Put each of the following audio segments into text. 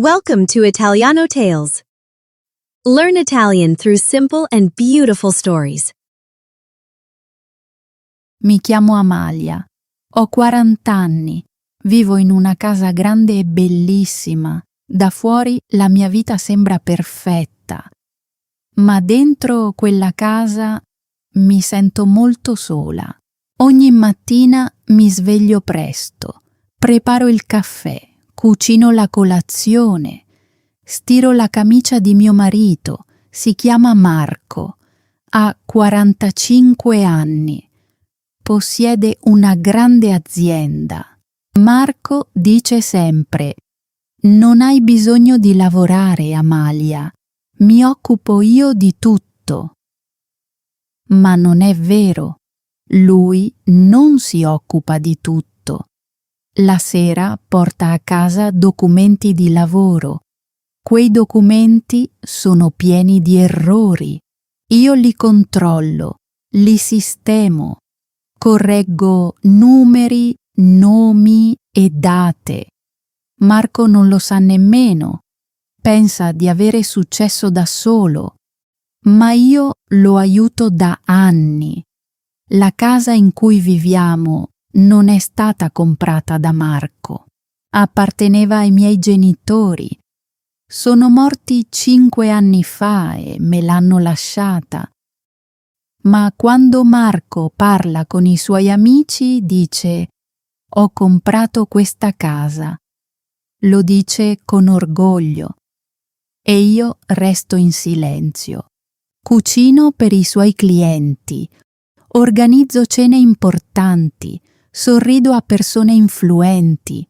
Welcome to Italiano Tales. Learn Italian through simple and beautiful stories. Mi chiamo Amalia, ho 40 anni, vivo in una casa grande e bellissima. Da fuori la mia vita sembra perfetta, ma dentro quella casa mi sento molto sola. Ogni mattina mi sveglio presto, preparo il caffè, cucino la colazione, stiro la camicia di mio marito, si chiama Marco, ha 45 anni, possiede una grande azienda. Marco dice sempre: «Non hai bisogno di lavorare, Amalia, mi occupo io di tutto». Ma non è vero, lui non si occupa di tutto. La sera porta a casa documenti di lavoro. Quei documenti sono pieni di errori. Io li controllo, li sistemo, correggo numeri, nomi e date. Marco non lo sa nemmeno, pensa di avere successo da solo, ma io lo aiuto da anni. La casa in cui viviamo non è stata comprata da Marco, apparteneva ai miei genitori. Sono morti 5 anni fa e me l'hanno lasciata. Ma quando Marco parla con i suoi amici dice: «Ho comprato questa casa». Lo dice con orgoglio e io resto in silenzio. Cucino per i suoi clienti, organizzo cene importanti, sorrido a persone influenti,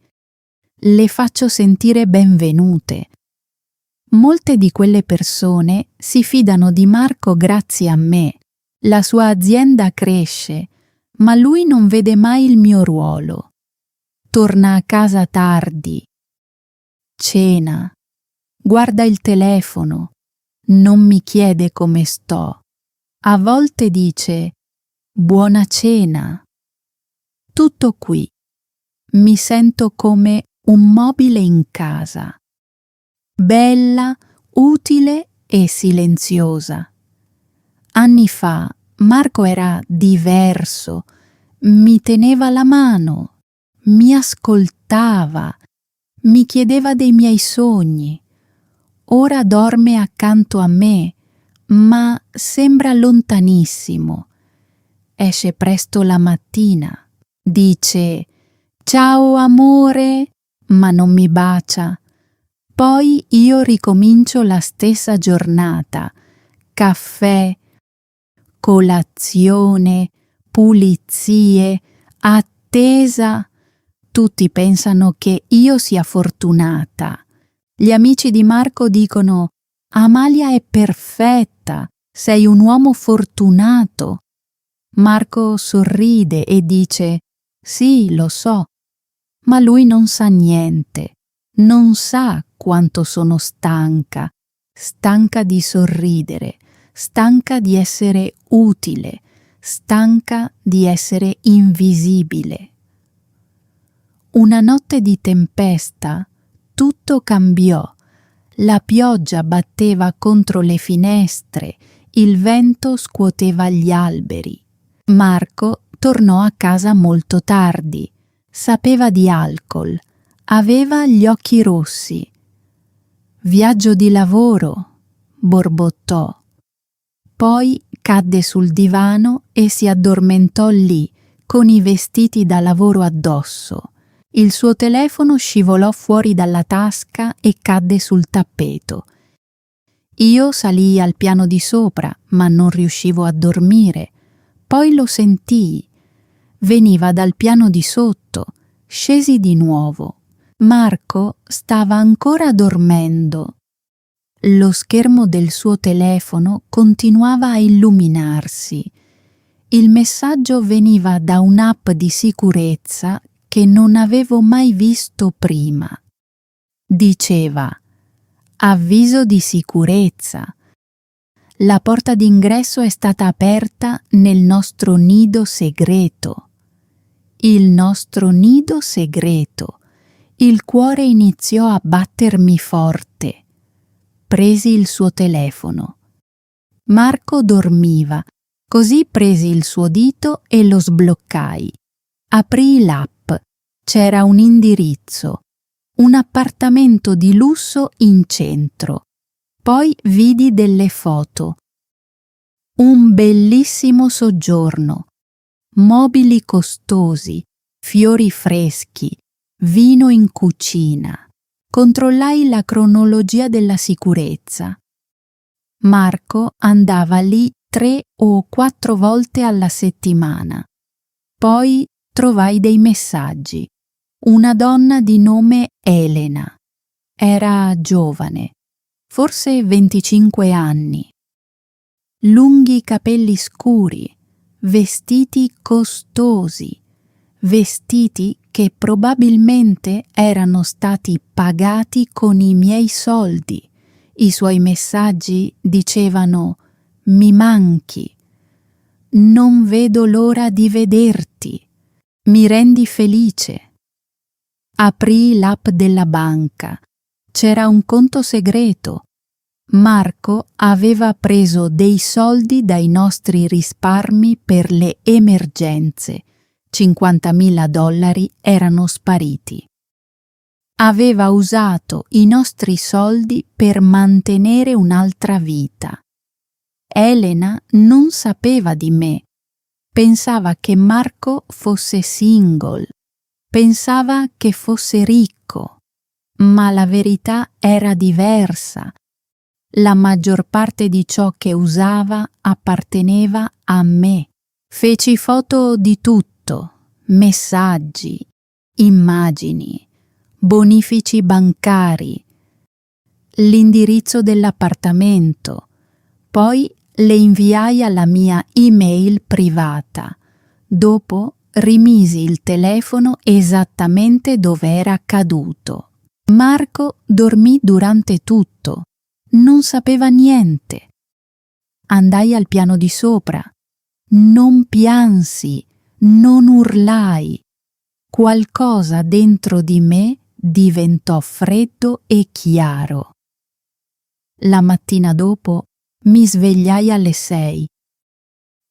le faccio sentire benvenute. Molte di quelle persone si fidano di Marco grazie a me. La sua azienda cresce, ma lui non vede mai il mio ruolo. Torna a casa tardi, cena, guarda il telefono, non mi chiede come sto. A volte dice: «Buona cena». Tutto qui. Mi sento come un mobile in casa. Bella, utile e silenziosa. Anni fa Marco era diverso, mi teneva la mano, mi ascoltava, mi chiedeva dei miei sogni. Ora dorme accanto a me, ma sembra lontanissimo. Esce presto la mattina, dice «Ciao amore», ma non mi bacia. Poi io ricomincio la stessa giornata. Caffè, colazione, pulizie, attesa. Tutti pensano che io sia fortunata. Gli amici di Marco dicono: «Amalia è perfetta, sei un uomo fortunato». Marco sorride e dice: «Sì, lo so», ma lui non sa niente, non sa quanto sono stanca, stanca di sorridere, stanca di essere utile, stanca di essere invisibile. Una notte di tempesta tutto cambiò. La pioggia batteva contro le finestre, il vento scuoteva gli alberi. Marco tornò a casa molto tardi. Sapeva di alcol, aveva gli occhi rossi. «Viaggio di lavoro», borbottò. Poi cadde sul divano e si addormentò lì, con i vestiti da lavoro addosso. Il suo telefono scivolò fuori dalla tasca e cadde sul tappeto. Io salii al piano di sopra, ma non riuscivo a dormire. Poi lo sentii. Veniva dal piano di sotto. Scesi di nuovo. Marco stava ancora dormendo. Lo schermo del suo telefono continuava a illuminarsi. Il messaggio veniva da un'app di sicurezza che non avevo mai visto prima. Diceva: «Avviso di sicurezza. La porta d'ingresso è stata aperta nel nostro nido segreto». Il nostro nido segreto. Il cuore iniziò a battermi forte. Presi il suo telefono. Marco dormiva, così presi il suo dito e lo sbloccai. Aprii l'app. C'era un indirizzo. Un appartamento di lusso in centro. Poi vidi delle foto. Un bellissimo soggiorno. Mobili costosi, fiori freschi, vino in cucina. Controllai la cronologia della sicurezza. Marco andava lì 3 o 4 volte alla settimana. Poi trovai dei messaggi. Una donna di nome Elena. Era giovane, forse 25 anni. Lunghi capelli scuri, vestiti costosi, vestiti che probabilmente erano stati pagati con i miei soldi. I suoi messaggi dicevano: mi manchi, non vedo l'ora di vederti, mi rendi felice. Aprii l'app della banca. C'era un conto segreto. Marco aveva preso dei soldi dai nostri risparmi per le emergenze. $50.000 erano spariti. Aveva usato i nostri soldi per mantenere un'altra vita. Elena non sapeva di me. Pensava che Marco fosse single. Pensava che fosse ricco. Ma la verità era diversa. La maggior parte di ciò che usava apparteneva a me. Feci foto di tutto, messaggi, immagini, bonifici bancari, l'indirizzo dell'appartamento. Poi le inviai alla mia email privata. Dopo rimisi il telefono esattamente dove era caduto. Marco dormì durante tutto. Non sapeva niente. Andai al piano di sopra. Non piansi, non urlai. Qualcosa dentro di me diventò freddo e chiaro. La mattina dopo mi svegliai alle 6.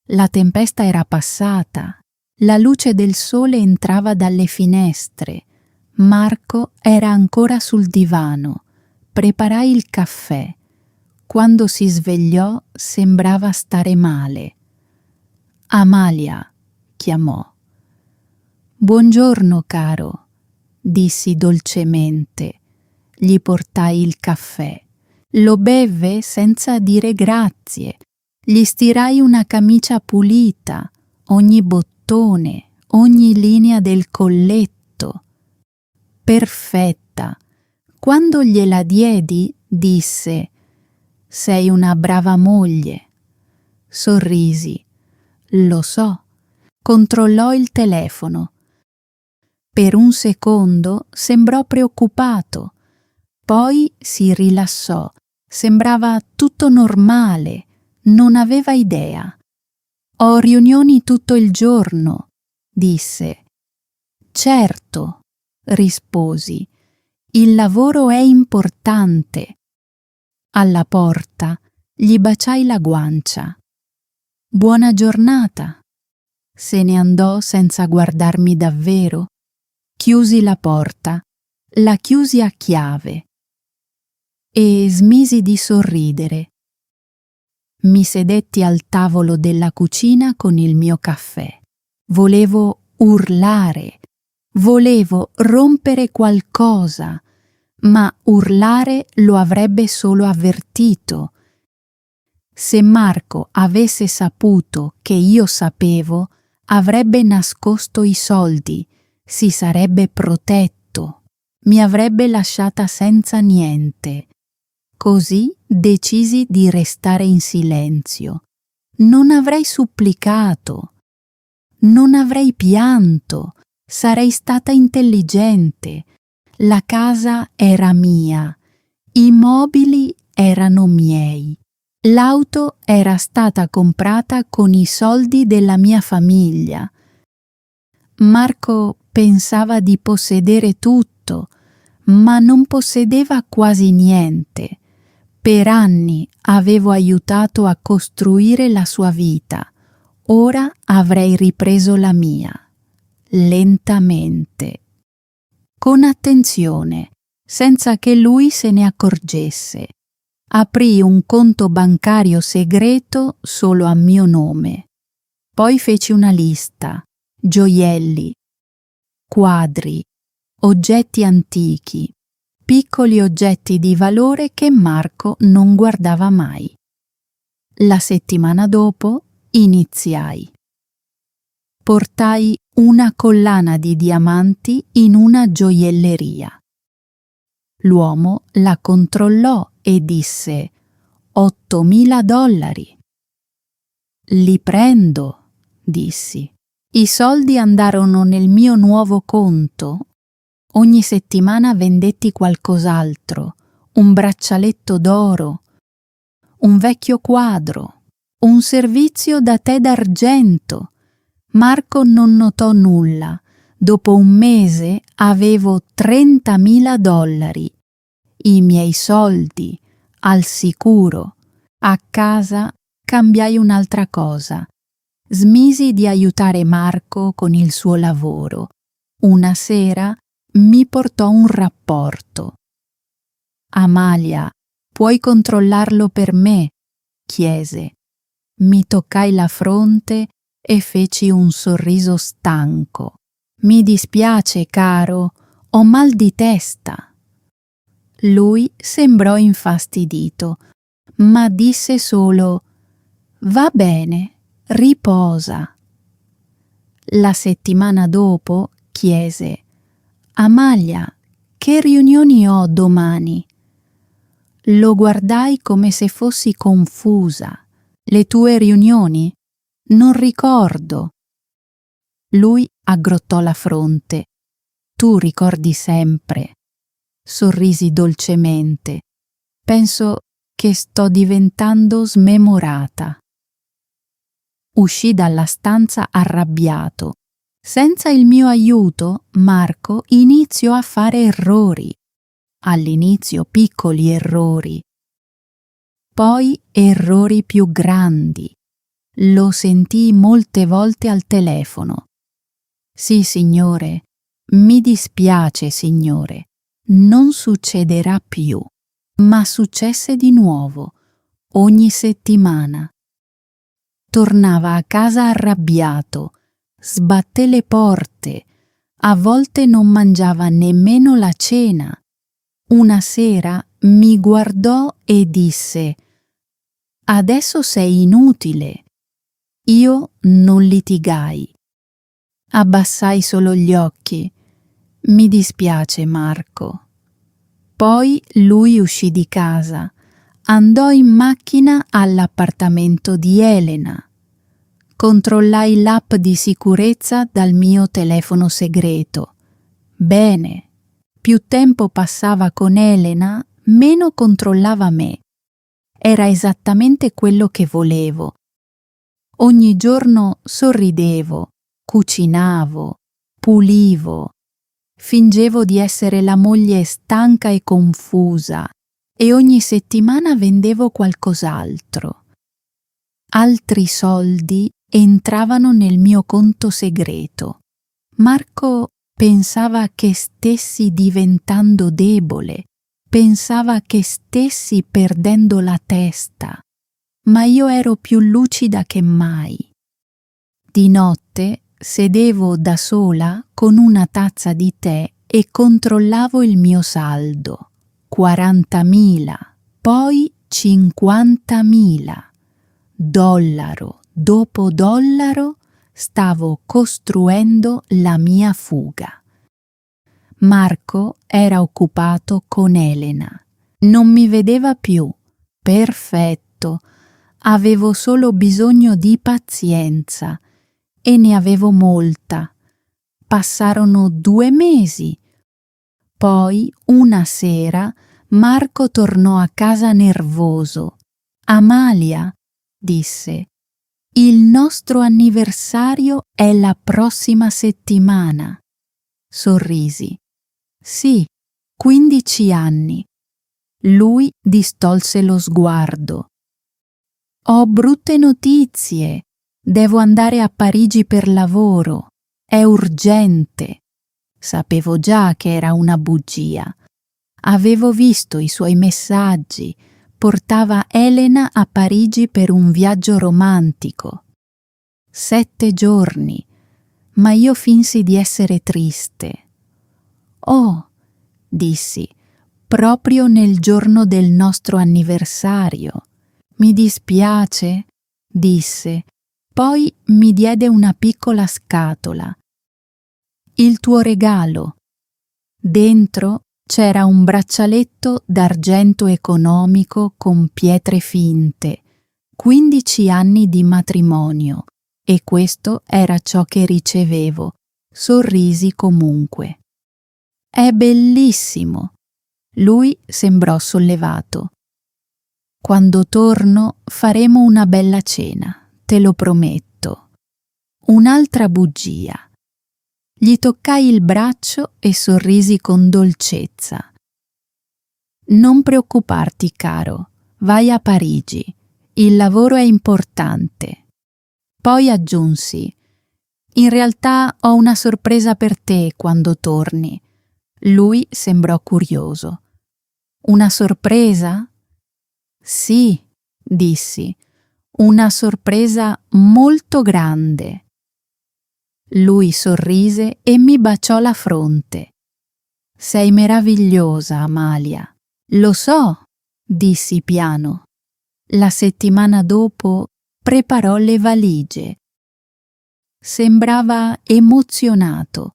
La tempesta era passata. La luce del sole entrava dalle finestre. Marco era ancora sul divano. Preparai il caffè. Quando si svegliò sembrava stare male. Amalia, chiamò. Buongiorno, caro, dissi dolcemente. Gli portai il caffè. Lo bevve senza dire grazie. Gli stirai una camicia pulita, ogni bottone, ogni linea del colletto. Perfetta. Quando gliela diedi, disse: sei una brava moglie. Sorrisi. Lo so. Controllò il telefono. Per un secondo sembrò preoccupato. Poi si rilassò. Sembrava tutto normale. Non aveva idea. Ho riunioni tutto il giorno, disse. Certo, risposi. Il lavoro è importante. Alla porta gli baciai la guancia. Buona giornata. Se ne andò senza guardarmi davvero. Chiusi la porta, la chiusi a chiave e smisi di sorridere. Mi sedetti al tavolo della cucina con il mio caffè. Volevo urlare, volevo rompere qualcosa, ma urlare lo avrebbe solo avvertito. Se Marco avesse saputo che io sapevo, avrebbe nascosto i soldi, si sarebbe protetto, mi avrebbe lasciata senza niente. Così decisi di restare in silenzio. Non avrei supplicato, non avrei pianto, sarei stata intelligente. La casa era mia, i mobili erano miei. L'auto era stata comprata con i soldi della mia famiglia. Marco pensava di possedere tutto, ma non possedeva quasi niente. Per anni avevo aiutato a costruire la sua vita. Ora avrei ripreso la mia. Lentamente. Con attenzione, senza che lui se ne accorgesse. Aprì un conto bancario segreto solo a mio nome. Poi feci una lista: gioielli, quadri, oggetti antichi, piccoli oggetti di valore che Marco non guardava mai. La settimana dopo iniziai. Portai una collana di diamanti in una gioielleria. L'uomo la controllò e disse: $8.000. Li prendo, dissi. I soldi andarono nel mio nuovo conto. Ogni settimana vendetti qualcos'altro: un braccialetto d'oro, un vecchio quadro, un servizio da tè d'argento. Marco non notò nulla. Dopo un mese avevo $30.000. I miei soldi, al sicuro. A casa cambiai un'altra cosa. Smisi di aiutare Marco con il suo lavoro. Una sera mi portò un rapporto. «Amalia, puoi controllarlo per me?» chiese. Mi toccai la fronte e feci un sorriso stanco. «Mi dispiace, caro, ho mal di testa». Lui sembrò infastidito, ma disse solo: «Va bene, riposa». La settimana dopo chiese: «Amalia, che riunioni ho domani?» Lo guardai come se fossi confusa. «Le tue riunioni? Non ricordo». Lui aggrottò la fronte. «Tu ricordi sempre». Sorrisi dolcemente. «Penso che sto diventando smemorata». Uscì dalla stanza arrabbiato. Senza il mio aiuto, Marco iniziò a fare errori. All'inizio piccoli errori, poi errori più grandi. Lo sentii molte volte al telefono. «Sì, signore, mi dispiace, signore, non succederà più». Ma successe di nuovo, ogni settimana. Tornava a casa arrabbiato, sbatté le porte, a volte non mangiava nemmeno la cena. Una sera mi guardò e disse: «Adesso sei inutile». Io non litigai. Abbassai solo gli occhi. «Mi dispiace, Marco». Poi lui uscì di casa, andò in macchina all'appartamento di Elena. Controllai l'app di sicurezza dal mio telefono segreto. Bene. Più tempo passava con Elena, meno controllava me. Era esattamente quello che volevo. Ogni giorno sorridevo, cucinavo, pulivo, fingevo di essere la moglie stanca e confusa e ogni settimana vendevo qualcos'altro. Altri soldi entravano nel mio conto segreto. Marco pensava che stessi diventando debole, pensava che stessi perdendo la testa, ma io ero più lucida che mai. Di notte sedevo da sola con una tazza di tè e controllavo il mio saldo. 40.000, poi 50.000. Dollaro dopo dollaro stavo costruendo la mia fuga. Marco era occupato con Elena. Non mi vedeva più. Perfetto. Avevo solo bisogno di pazienza e ne avevo molta. Passarono 2 mesi. Poi, una sera, Marco tornò a casa nervoso. «Amalia», disse, «il nostro anniversario è la prossima settimana». Sorrisi. «Sì, 15 anni. Lui distolse lo sguardo. Ho brutte notizie. Devo andare a Parigi per lavoro. È urgente. Sapevo già che era una bugia. Avevo visto i suoi messaggi. Portava Elena a Parigi per un viaggio romantico. 7 giorni, ma io finsi di essere triste. Oh, dissi, proprio nel giorno del nostro anniversario. Mi dispiace, disse. Poi mi diede una piccola scatola. Il tuo regalo. Dentro c'era un braccialetto d'argento economico con pietre finte, 15 anni di matrimonio, e questo era ciò che ricevevo. Sorrisi comunque. È bellissimo. Lui sembrò sollevato. Quando torno faremo una bella cena, te lo prometto. Un'altra bugia. Gli toccai il braccio e sorrisi con dolcezza. Non preoccuparti, caro, vai a Parigi. Il lavoro è importante. Poi aggiunsi: in realtà ho una sorpresa per te quando torni. Lui sembrò curioso. Una sorpresa? Sì, dissi, una sorpresa molto grande. Lui sorrise e mi baciò la fronte. Sei meravigliosa, Amalia. Lo so, dissi piano. La settimana dopo preparò le valigie. Sembrava emozionato.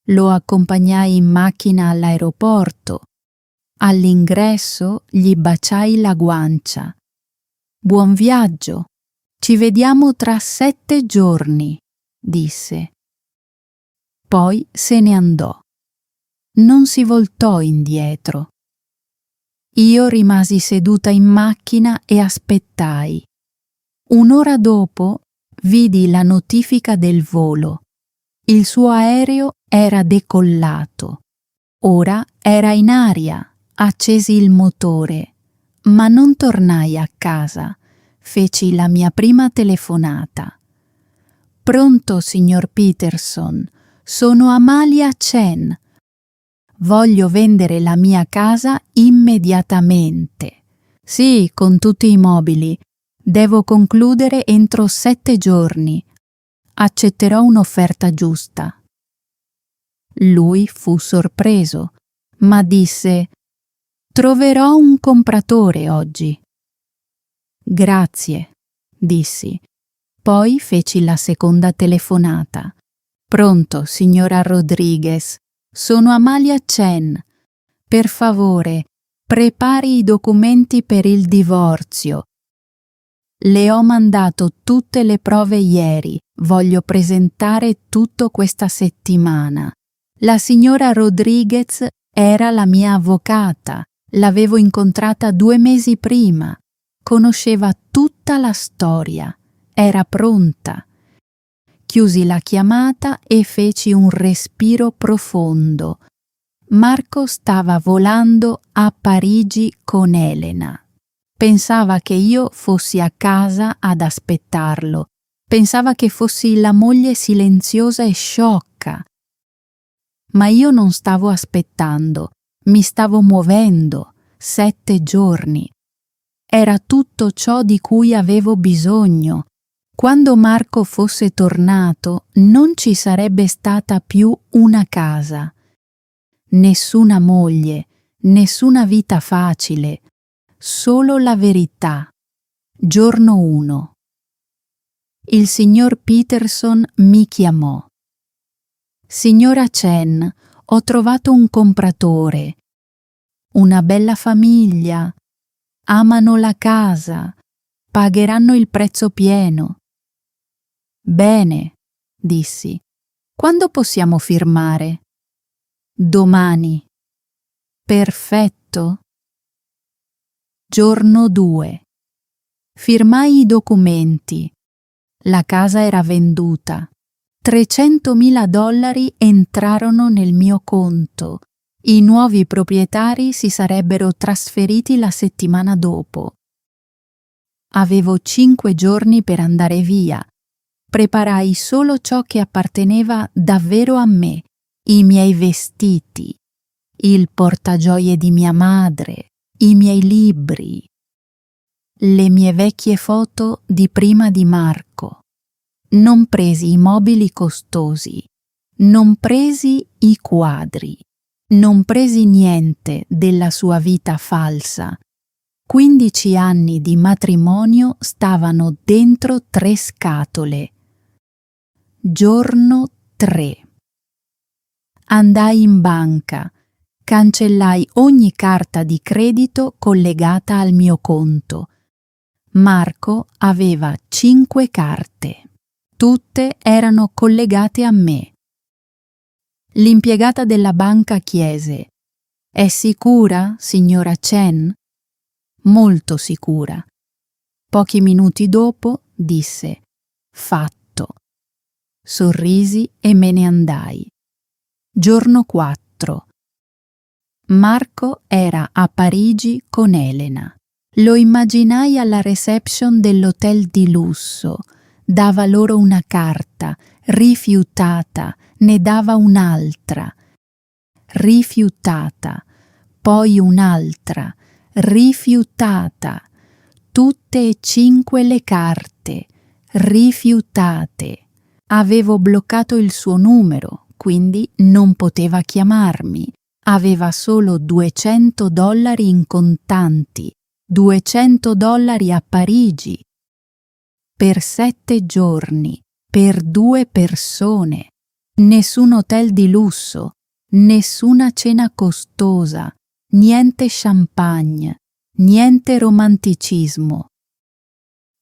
Lo accompagnai in macchina all'aeroporto. All'ingresso gli baciai la guancia. Buon viaggio. Ci vediamo tra 7 giorni, disse. Poi se ne andò. Non si voltò indietro. Io rimasi seduta in macchina e aspettai. Un'ora dopo vidi la notifica del volo. Il suo aereo era decollato. Ora era in aria. Accesi il motore, ma non tornai a casa. Feci la mia prima telefonata. Pronto, signor Peterson? Sono Amalia Chen. Voglio vendere la mia casa immediatamente. Sì, con tutti i mobili. Devo concludere entro 7 giorni. Accetterò un'offerta giusta. Lui fu sorpreso, ma disse: troverò un compratore oggi. Grazie, dissi. Poi feci la seconda telefonata. Pronto, signora Rodriguez. Sono Amalia Chen. Per favore, prepari i documenti per il divorzio. Le ho mandato tutte le prove ieri. Voglio presentare tutto questa settimana. La signora Rodriguez era la mia avvocata. L'avevo incontrata 2 mesi prima. Conosceva tutta la storia. Era pronta. Chiusi la chiamata e feci un respiro profondo. Marco stava volando a Parigi con Elena. Pensava che io fossi a casa ad aspettarlo. Pensava che fossi la moglie silenziosa e sciocca. Ma io non stavo aspettando. Mi stavo muovendo. 7 giorni. Era tutto ciò di cui avevo bisogno. Quando Marco fosse tornato, non ci sarebbe stata più una casa. Nessuna moglie, nessuna vita facile. Solo la verità. Giorno 1. Il signor Peterson mi chiamò. Signora Chen, ho trovato un compratore. Una bella famiglia. Amano la casa. Pagheranno il prezzo pieno. Bene, dissi. Quando possiamo firmare? Domani. Perfetto. Giorno 2. Firmai i documenti. La casa era venduta. $300.000 entrarono nel mio conto. I nuovi proprietari si sarebbero trasferiti la settimana dopo. Avevo 5 giorni per andare via. Preparai solo ciò che apparteneva davvero a me, i miei vestiti, il portagioie di mia madre, i miei libri, le mie vecchie foto di prima di Marco. Non presi i mobili costosi, non presi i quadri, non presi niente della sua vita falsa. 15 anni di matrimonio stavano dentro 3 scatole. Giorno 3. Andai in banca, cancellai ogni carta di credito collegata al mio conto. Marco aveva 5 carte. Tutte erano collegate a me. L'impiegata della banca chiese: «È sicura, signora Chen?» «Molto sicura». Pochi minuti dopo disse: «Fatto». Sorrisi e me ne andai. Giorno 4. Marco era a Parigi con Elena. Lo immaginai alla reception dell'hotel di lusso. Dava loro una carta, rifiutata, ne dava un'altra. Rifiutata, poi un'altra, rifiutata. Tutte e 5 le carte, rifiutate. Avevo bloccato il suo numero, quindi non poteva chiamarmi. Aveva solo $200 in contanti, $200 a Parigi. Per 7 giorni, per 2 persone. Nessun hotel di lusso, nessuna cena costosa, niente champagne, niente romanticismo.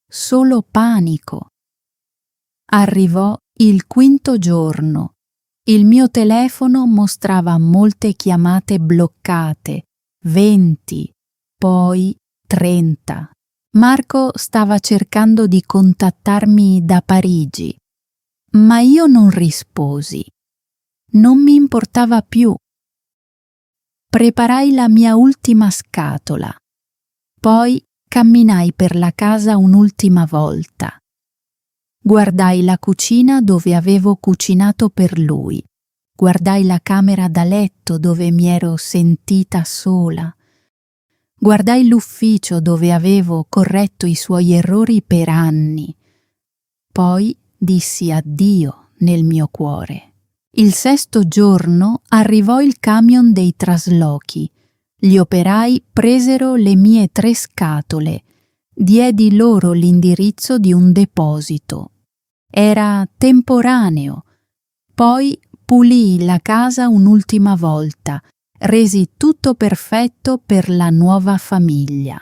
Solo panico. Arrivò il 5° giorno. Il mio telefono mostrava molte chiamate bloccate, 20, poi 30. Marco stava cercando di contattarmi da Parigi, ma io non risposi. Non mi importava più. Preparai la mia ultima scatola. Poi camminai per la casa un'ultima volta. Guardai la cucina dove avevo cucinato per lui. Guardai la camera da letto dove mi ero sentita sola. Guardai l'ufficio dove avevo corretto i suoi errori per anni. Poi dissi addio nel mio cuore. Il 6° giorno arrivò il camion dei traslochi. Gli operai presero le mie 3 scatole. Diedi loro l'indirizzo di un deposito. Era temporaneo. Poi pulii la casa un'ultima volta. Resi tutto perfetto per la nuova famiglia.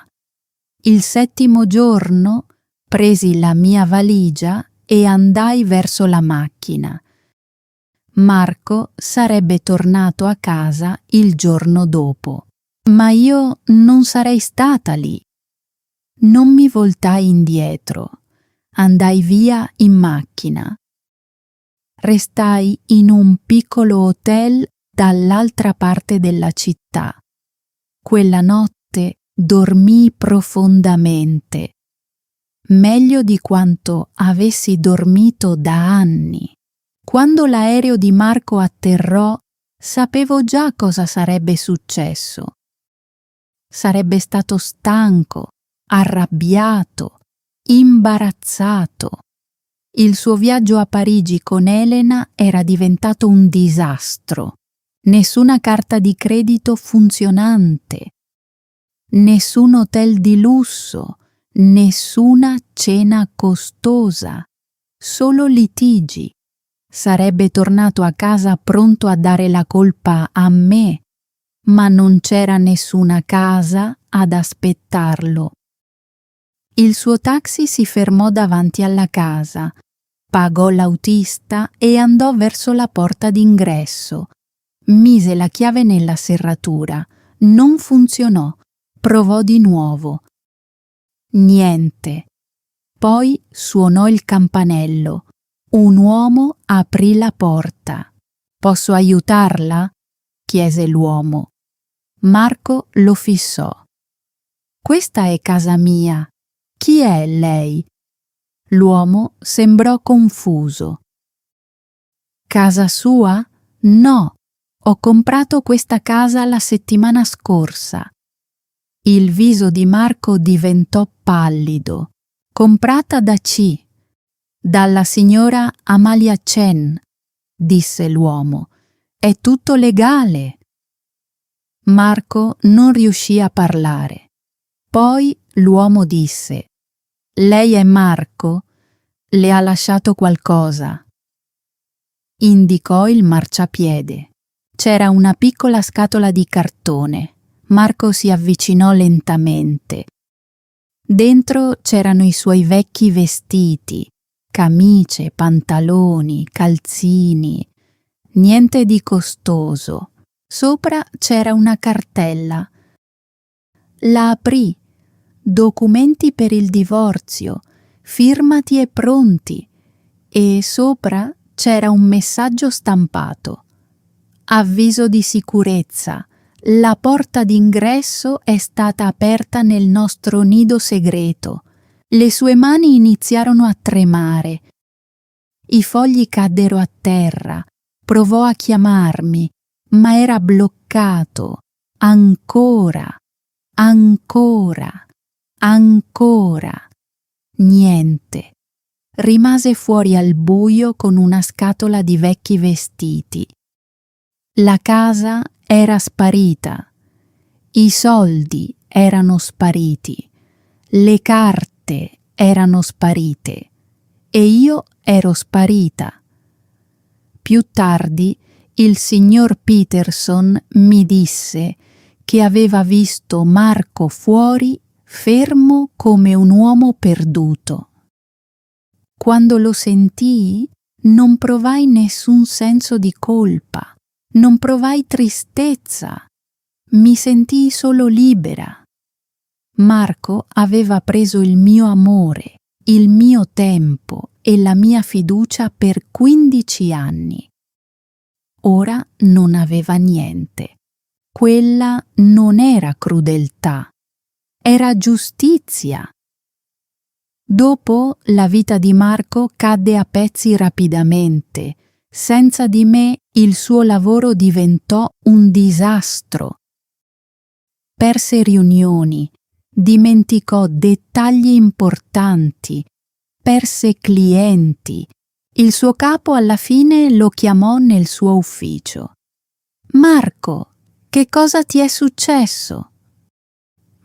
Il 7° giorno presi la mia valigia e andai verso la macchina. Marco sarebbe tornato a casa il giorno dopo, ma io non sarei stata lì. Non mi voltai indietro. Andai via in macchina. Restai in un piccolo hotel dall'altra parte della città. Quella notte dormii profondamente, meglio di quanto avessi dormito da anni. Quando l'aereo di Marco atterrò, sapevo già cosa sarebbe successo. Sarebbe stato stanco, arrabbiato, imbarazzato. Il suo viaggio a Parigi con Elena era diventato un disastro. Nessuna carta di credito funzionante, nessun hotel di lusso, nessuna cena costosa, solo litigi. Sarebbe tornato a casa pronto a dare la colpa a me, ma non c'era nessuna casa ad aspettarlo. Il suo taxi si fermò davanti alla casa, pagò l'autista e andò verso la porta d'ingresso. Mise la chiave nella serratura. Non funzionò. Provò di nuovo. Niente. Poi suonò il campanello. Un uomo aprì la porta. «Posso aiutarla?» chiese l'uomo. Marco lo fissò. Questa è casa mia. Chi è lei? L'uomo sembrò confuso. Casa sua? No, ho comprato questa casa la settimana scorsa. Il viso di Marco diventò pallido. Comprata da C. Dalla signora Amalia Chen, disse l'uomo. È tutto legale. Marco non riuscì a parlare. Poi l'uomo disse: Lei è Marco? Le ha lasciato qualcosa? Indicò il marciapiede. C'era una piccola scatola di cartone. Marco si avvicinò lentamente. Dentro c'erano i suoi vecchi vestiti, camicie, pantaloni, calzini. Niente di costoso. Sopra c'era una cartella. La aprì. Documenti per il divorzio, firmati e pronti. E sopra c'era un messaggio stampato. Avviso di sicurezza. La porta d'ingresso è stata aperta nel nostro nido segreto. Le sue mani iniziarono a tremare. I fogli caddero a terra. Provò a chiamarmi, ma era bloccato. Ancora, ancora, ancora. Niente. Rimase fuori al buio con una scatola di vecchi vestiti. La casa era sparita. I soldi erano spariti. Le carte erano sparite. E io ero sparita. Più tardi il signor Peterson mi disse che aveva visto Marco fuori fermo come un uomo perduto. Quando lo sentii, non provai nessun senso di colpa, non provai tristezza, mi sentii solo libera. Marco aveva preso il mio amore, il mio tempo e la mia fiducia per 15 anni. Ora non aveva niente. Quella non era crudeltà, era giustizia. Dopo la vita di Marco cadde a pezzi rapidamente. Senza di me il suo lavoro diventò un disastro. Perse riunioni, dimenticò dettagli importanti, perse clienti. Il suo capo alla fine lo chiamò nel suo ufficio. Marco, che cosa ti è successo?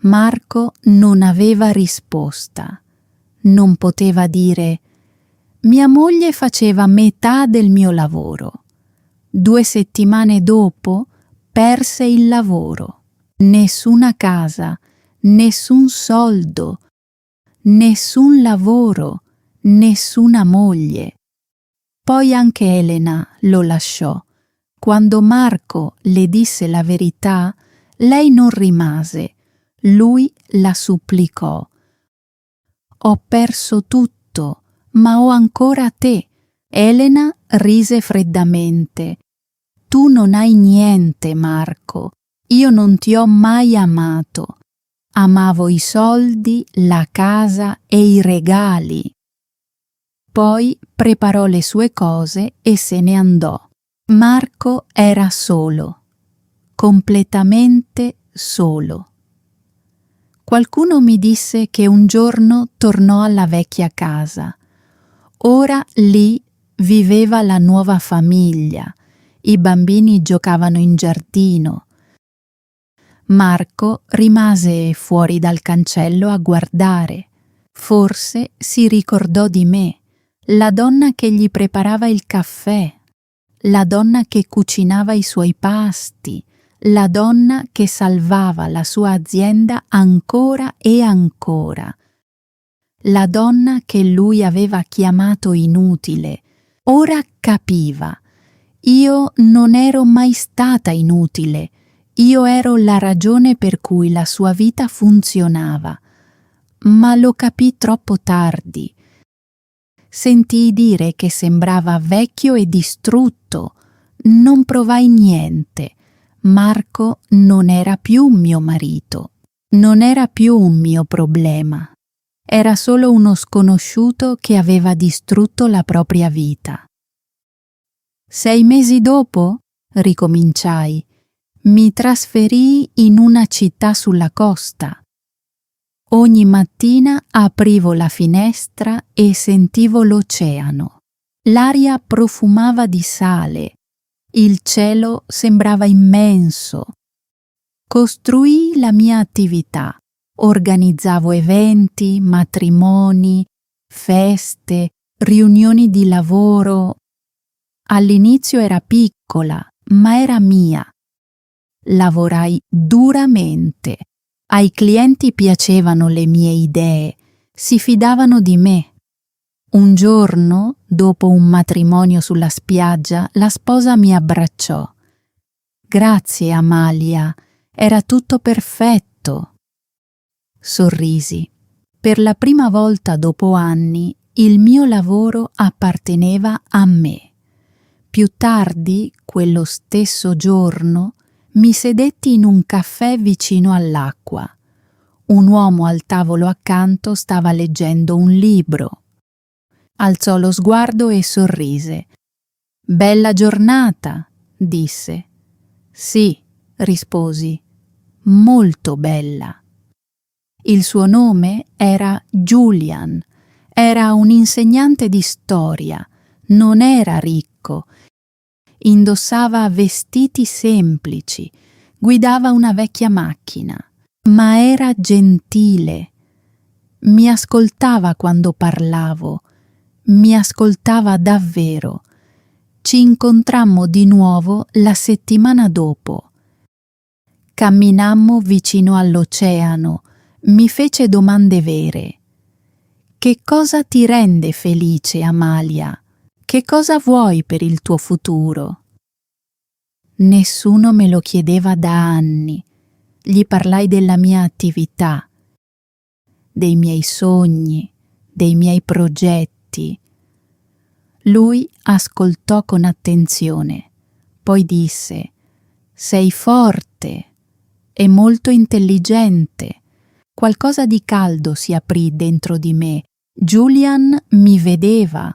Marco non aveva risposta. Non poteva dire: mia moglie faceva metà del mio lavoro. 2 settimane dopo perse il lavoro. Nessuna casa, nessun soldo, nessun lavoro, nessuna moglie. Poi anche Elena lo lasciò. Quando Marco le disse la verità, lei non rimase. Lui la supplicò. Ho perso tutto, ma ho ancora te. Elena rise freddamente. Tu non hai niente, Marco. Io non ti ho mai amato. Amavo i soldi, la casa e i regali. Poi preparò le sue cose e se ne andò. Marco era solo, completamente solo. Qualcuno mi disse che un giorno tornò alla vecchia casa. Ora lì viveva la nuova famiglia. I bambini giocavano in giardino. Marco rimase fuori dal cancello a guardare. Forse si ricordò di me, la donna che gli preparava il caffè, la donna che cucinava i suoi pasti, la donna che salvava la sua azienda ancora e ancora, la donna che lui aveva chiamato inutile. Ora capiva. Io non ero mai stata inutile. Io ero la ragione per cui la sua vita funzionava. Ma lo capì troppo tardi. Sentii dire che sembrava vecchio e distrutto. Non provai niente. Marco non era più mio marito, non era più un mio problema. Era solo uno sconosciuto che aveva distrutto la propria vita. 6 mesi dopo, ricominciai, mi trasferii in una città sulla costa. Ogni mattina aprivo la finestra e sentivo l'oceano. L'aria profumava di sale, il cielo sembrava immenso. Costruii la mia attività, organizzavo eventi, matrimoni, feste, riunioni di lavoro. All'inizio era piccola, ma era mia. Lavorai duramente. Ai clienti piacevano le mie idee, si fidavano di me. Un giorno, dopo un matrimonio sulla spiaggia, la sposa mi abbracciò. Grazie, Amalia, era tutto perfetto. Sorrisi. Per la prima volta dopo anni, il mio lavoro apparteneva a me. Più tardi, quello stesso giorno, mi sedetti in un caffè vicino all'acqua. Un uomo al tavolo accanto stava leggendo un libro. Alzò lo sguardo e sorrise. «Bella giornata», disse. «Sì», risposi, «molto bella». Il suo nome era Julian. Era un insegnante di storia. Non era ricco. Indossava vestiti semplici, guidava una vecchia macchina, ma era gentile. Mi ascoltava quando parlavo, mi ascoltava davvero. Ci incontrammo di nuovo la settimana dopo. Camminammo vicino all'oceano, mi fece domande vere. Che cosa ti rende felice, Amalia? Che cosa vuoi per il tuo futuro? Nessuno me lo chiedeva da anni. Gli parlai della mia attività, dei miei sogni, dei miei progetti. Lui ascoltò con attenzione, poi disse: «Sei forte e molto intelligente». Qualcosa di caldo si aprì dentro di me. Julian mi vedeva.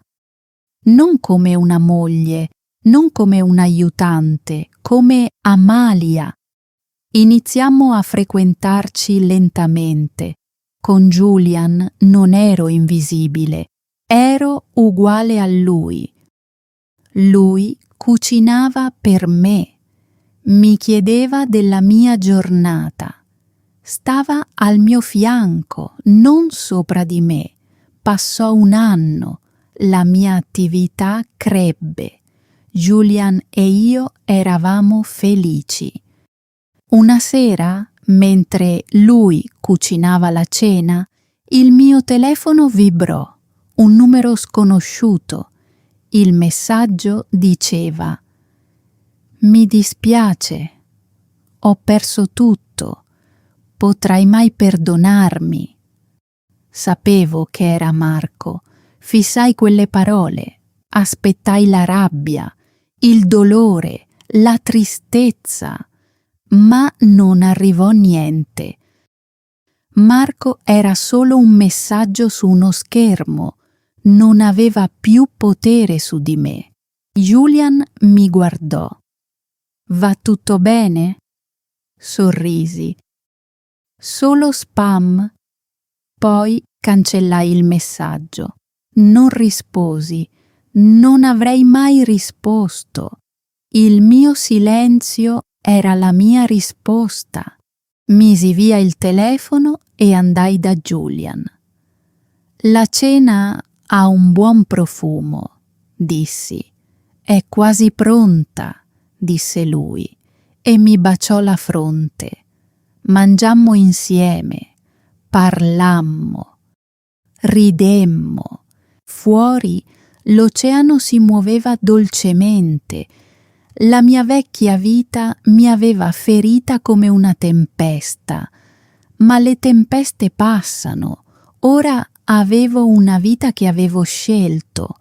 Non come una moglie, non come un aiutante, come Amalia. Iniziammo a frequentarci lentamente. Con Julian non ero invisibile, ero uguale a lui. Lui cucinava per me, mi chiedeva della mia giornata. Stava al mio fianco, non sopra di me. Passò un anno. La mia attività crebbe. Julian e io eravamo felici. Una sera, mentre lui cucinava la cena, il mio telefono vibrò. Un numero sconosciuto. Il messaggio diceva: «Mi dispiace. Ho perso tutto. Potrai mai perdonarmi?» Sapevo che era Marco. Fissai quelle parole, aspettai la rabbia, il dolore, la tristezza, ma non arrivò niente. Marco era solo un messaggio su uno schermo, non aveva più potere su di me. Julian mi guardò. «Va tutto bene?» Sorrisi. «Solo spam». Poi cancellai il messaggio. Non risposi, non avrei mai risposto. Il mio silenzio era la mia risposta. Misi via il telefono e andai da Julian. «La cena ha un buon profumo», dissi. «È quasi pronta», disse lui, e mi baciò la fronte. Mangiammo insieme, parlammo, ridemmo. Fuori l'oceano si muoveva dolcemente. La mia vecchia vita mi aveva ferita come una tempesta, ma le tempeste passano. Ora avevo una vita che avevo scelto,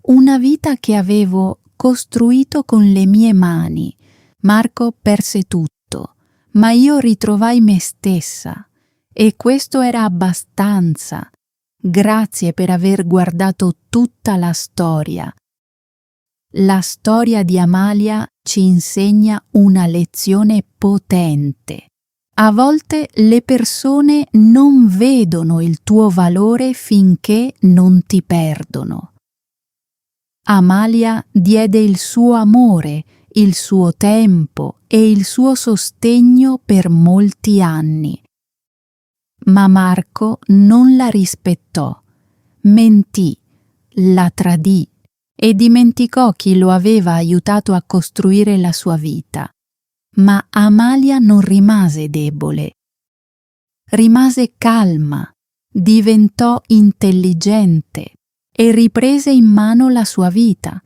una vita che avevo costruito con le mie mani, Marco perse tutto, ma io ritrovai me stessa e questo era abbastanza. Grazie per aver guardato tutta la storia. La storia di Amalia ci insegna una lezione potente. A volte le persone non vedono il tuo valore finché non ti perdono. Amalia diede il suo amore, il suo tempo e il suo sostegno per molti anni. Ma Marco non la rispettò, mentì, la tradì e dimenticò chi lo aveva aiutato a costruire la sua vita. Ma Amalia non rimase debole. Rimase calma, diventò intelligente e riprese in mano la sua vita.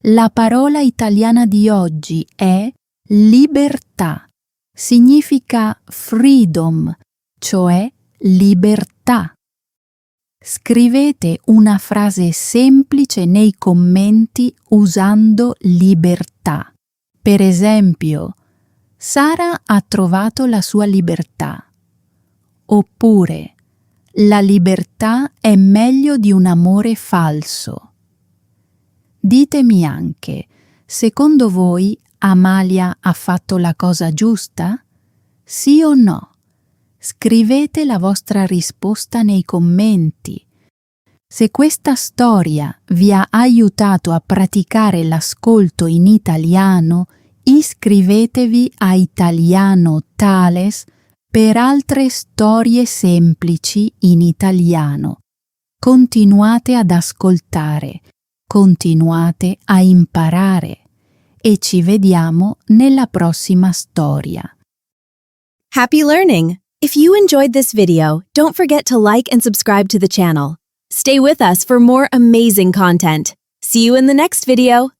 La parola italiana di oggi è libertà. Significa freedom, cioè libertà. Scrivete una frase semplice nei commenti usando libertà. Per esempio, Sara ha trovato la sua libertà. Oppure, la libertà è meglio di un amore falso. Ditemi anche, secondo voi Amalia ha fatto la cosa giusta? Sì o no? Scrivete la vostra risposta nei commenti. Se questa storia vi ha aiutato a praticare l'ascolto in italiano, iscrivetevi a Italiano Thales per altre storie semplici in italiano. Continuate ad ascoltare, continuate a imparare e ci vediamo nella prossima storia. Happy learning! If you enjoyed this video, don't forget to like and subscribe to the channel. Stay with us for more amazing content. See you in the next video.